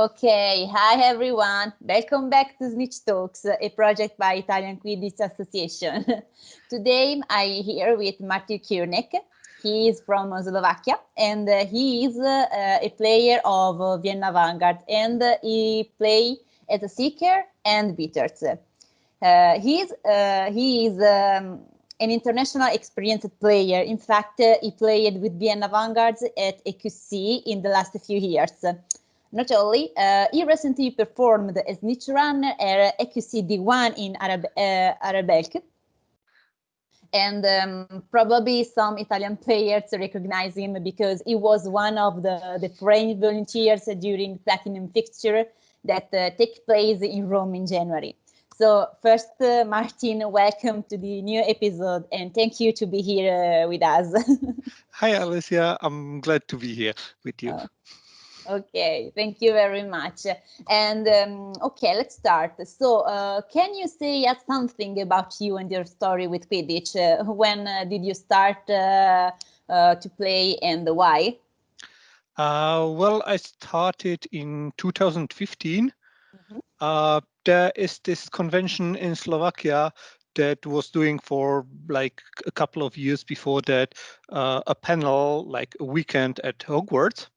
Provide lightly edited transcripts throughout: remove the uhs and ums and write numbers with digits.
Okay, hi everyone. Welcome back to SNITCH Talks, a project by Italian Quidditch Association. Today I'm here with Martin Čurnek. He is from Slovakia and he is a player of Vienna Vanguard and he plays as a seeker and beaters. He is an international experienced player. In fact, he played with Vienna Vanguards at EQC in the last few years. Not only, he recently performed as SNITCH runner at EQC D1 in 𝗦𝗶𝗁𝗀𝗀. And probably some Italian players recognize him because he was one of the trained volunteers during Platinum fixture that take place in Rome in January. So first, Martin, welcome to the new episode and thank you to be here with us. Hi, Alicia. I'm glad to be here with you. Okay, thank you very much. And okay, let's start. So can you say something about you and your story with Quidditch? When did you start to play and why? Well, I started in 2015. There is this convention in Slovakia that was doing for like a couple of years before that a panel, like a weekend at Hogwarts.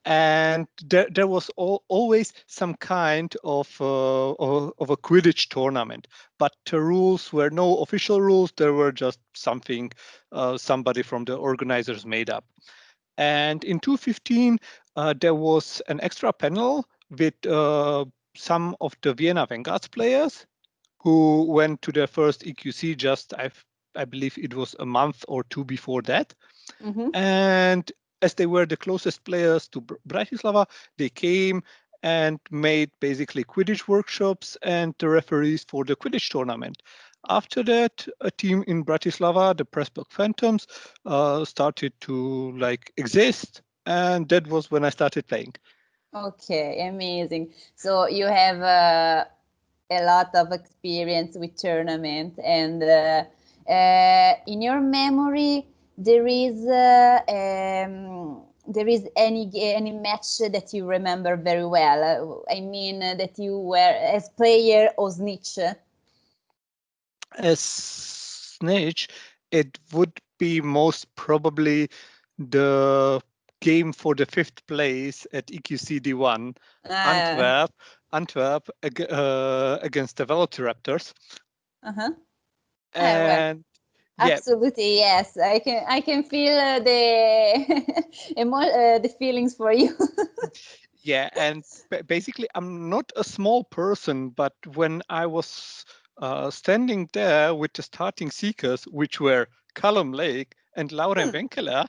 And there was always some kind of a Quidditch tournament, but the rules were no official rules. There were just something somebody from the organizers made up. And in 2015, there was an extra panel with some of the Vienna Vanguards players who went to their first EQC just, I believe it was a month or two before that. And as they were the closest players to Bratislava, they came and made basically Quidditch workshops and the referees for the Quidditch tournament. After that, a team in Bratislava, the Pressburg Phantoms, started to exist, and that was when I started playing. Okay, amazing. So you have a lot of experience with tournament, and in your memory, there is any match that you remember very well? I mean, that you were as player or SNITCH? As SNITCH, it would be most probably the game for the 5th place at EQC D1, Antwerp against the Velociraptors. And well, absolutely, yes. I can feel the feelings for you. Yeah, and basically, I'm not a small person, but when I was standing there with the starting seekers, which were Callum Lake and Lauren Wenkela,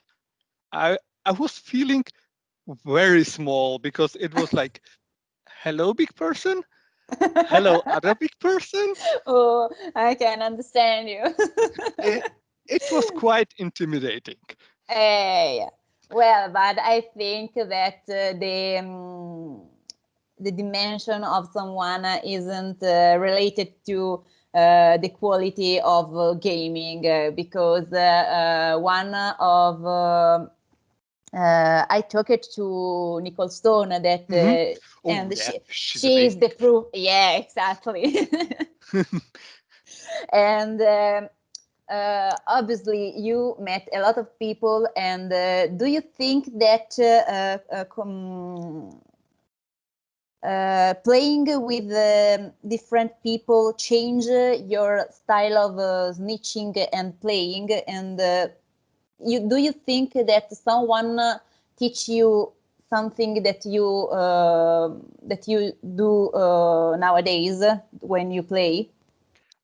I was feeling very small because it was like, hello, big person. Hello, other big person. Oh, I can understand you. It was quite intimidating. Yeah. Well, but I think that the dimension of someone isn't related to the quality of gaming because one of I talked to Nicole Stone that and she is the proof. Yeah, exactly. And obviously you met a lot of people, and do you think that playing with different people change your style of snitching and playing? And do you think that someone teach you something that you do nowadays when you play?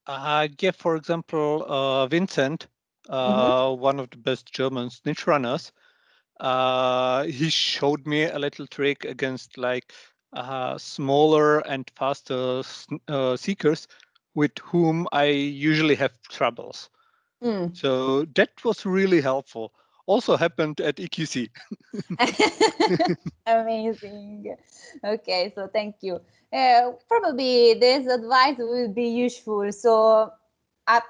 Yeah, for example, Vincent, one of the best German snitch runners, he showed me a little trick against smaller and faster seekers with whom I usually have troubles. So that was really helpful. Also happened at EQC. Amazing. Okay, so thank you. Probably this advice will be useful. So I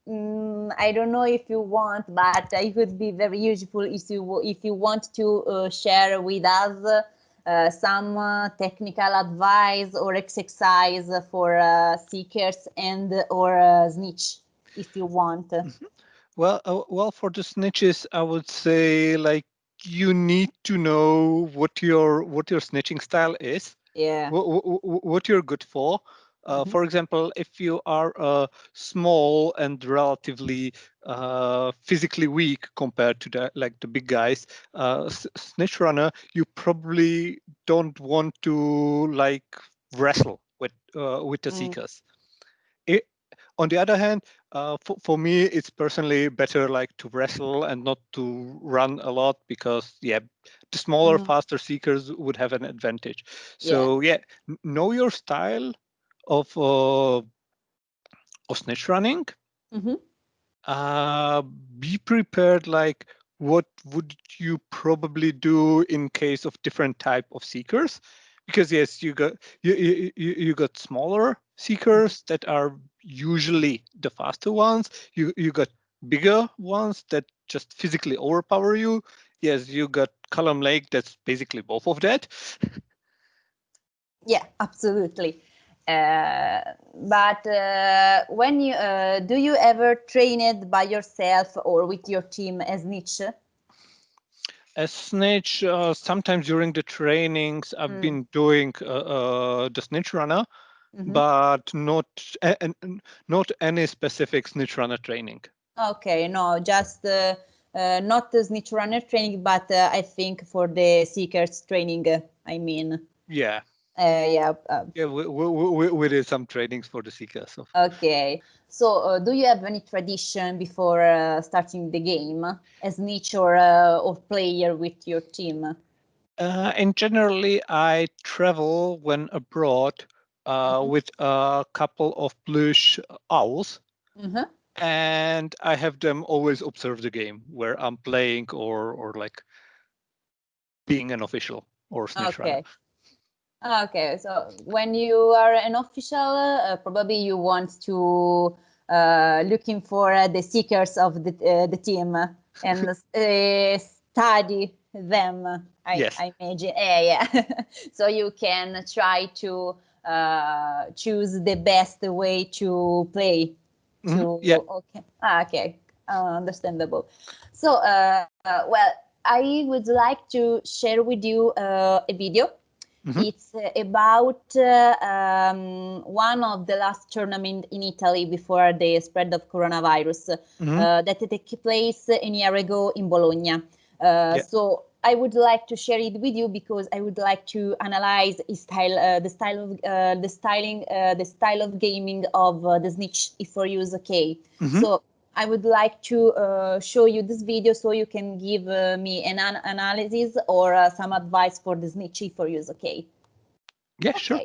don't know if you want, but it would be very useful if you want to share with us some technical advice or exercise for seekers and or snitch, if you want. Well, for the snitches, I would say like you need to know what your snitching style is. Yeah. What you're good for. For example, if you are small and relatively physically weak compared to the big guys, snitch runner, you probably don't want to like wrestle with the seekers. On the other hand, for me, it's personally better like to wrestle and not to run a lot because the smaller, faster seekers would have an advantage. So know your style of snitch running. Be prepared, like what would you probably do in case of different type of seekers, because yes, you got smaller seekers that are usually the faster ones. You got bigger ones that just physically overpower you. Yes, you got Column Lake, that's basically both of that. Yeah, absolutely. But when you do you ever train it by yourself or with your team as snitch? As snitch, sometimes during the trainings, I've been doing the snitch runner, but not any specific snitch runner training. Okay, no, just not the snitch runner training, but I think for the seekers training. I mean. Yeah. Yeah. We did some trainings for the seekers. So. Okay. So, do you have any tradition before starting the game, as snitch or player with your team? And generally, I travel when abroad with a couple of plush owls, and I have them always observe the game where I'm playing or like being an official or snitch runner. Okay, so when you are an official, probably you want to looking for the seekers of the team and study them. Yes. I imagine. Yeah. So you can try to choose the best way to play. Okay, understandable. So, well, I would like to share with you a video. It's about one of the last tournament in Italy before the spread of coronavirus that took place a year ago in Bologna. So I would like to share it with you because I would like to analyze the style of gaming of the snitch if for you is okay. So I would like to show you this video so you can give me an analysis or some advice for the snitch if for you is okay. Yeah, okay. Sure.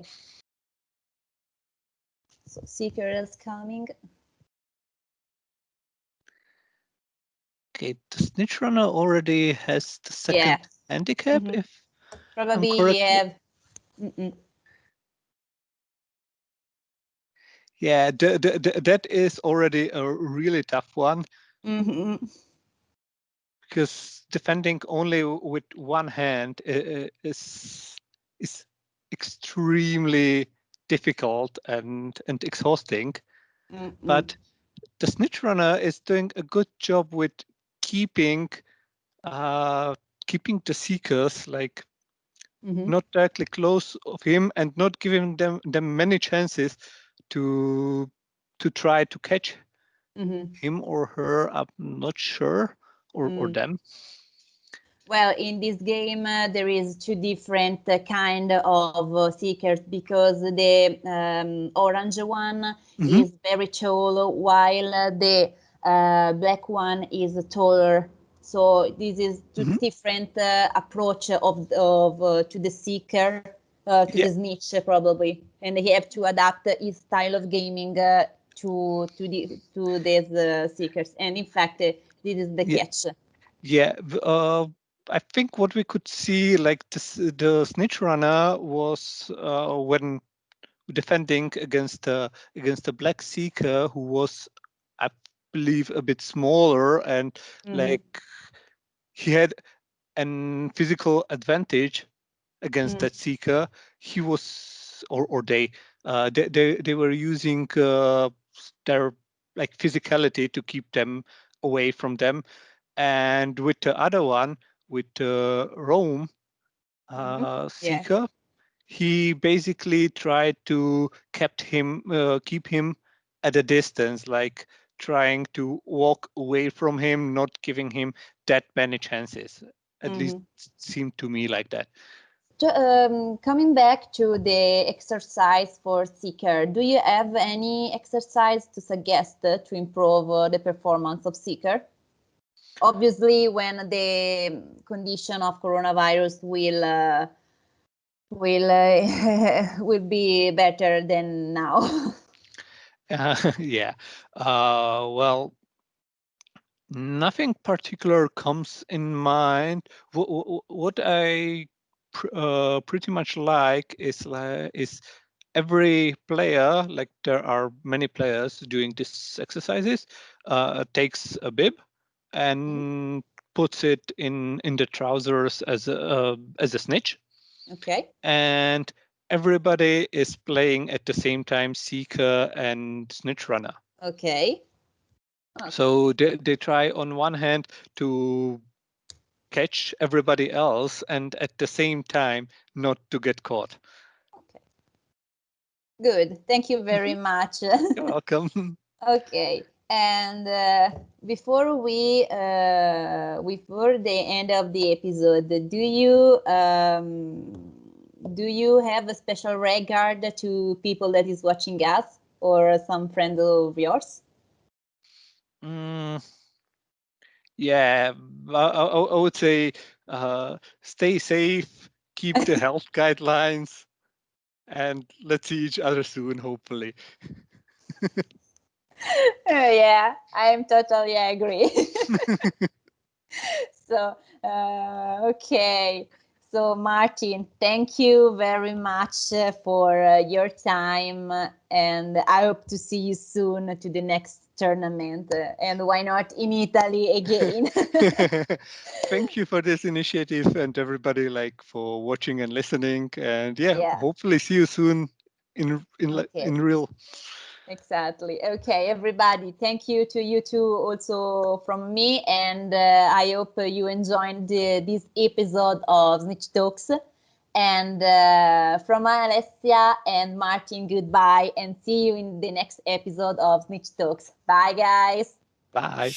So seeker is coming. Okay, the snitch runner already has the second handicap, if probably I'm correct. Yeah, that is already a really tough one. Because defending only with one hand is extremely difficult and exhausting. But the snitch runner is doing a good job with keeping the seekers like not directly close of him and not giving them many chances to try to catch him or her. I'm not sure, or them. Well, in this game, there is two different kind of seekers because the orange one is very tall, while the black one is taller. So this is two different approach of to the seeker, to the snitch probably, and he have to adapt his style of gaming to these seekers. And in fact, this is the catch. Yeah. I think what we could see, like the snitch runner was when defending against the black seeker, who was, I believe, a bit smaller and like he had an physical advantage against that seeker, he was, or they were using their like physicality to keep them away from them. And with the other one, with Rome seeker, he basically tried to keep him at a distance, like trying to walk away from him, not giving him that many chances. At least it seemed to me like that. Coming back to the exercise for seeker, do you have any exercise to suggest to improve the performance of seeker? Obviously, when the condition of coronavirus will be better than now. Yeah. Well, nothing particular comes in mind. What I pretty much like is every player, like there are many players doing these exercises, takes a bib and puts it in the trousers as a snitch. Okay. And everybody is playing at the same time seeker and snitch runner. Okay. So they try on one hand to catch everybody else and at the same time not to get caught. Okay. Good. Thank you very much. You're welcome. Okay. And before the end of the episode, do you have a special regard to people that is watching us or some friend of yours? Yeah, I would say stay safe, keep the health guidelines, and let's see each other soon, hopefully. Yeah, I totally agree. So, okay. So, Martin, thank you very much for your time, and I hope to see you soon to the next tournament, and why not in Italy again? Thank you for this initiative and everybody for watching and listening, and yeah. Hopefully see you soon in real. Exactly. Okay, everybody. Thank you to you too, also from me, and I hope you enjoyed this episode of Snitch Talks. And from Alessia and Martin, goodbye, and see you in the next episode of Snitch Talks. Bye, guys. Bye.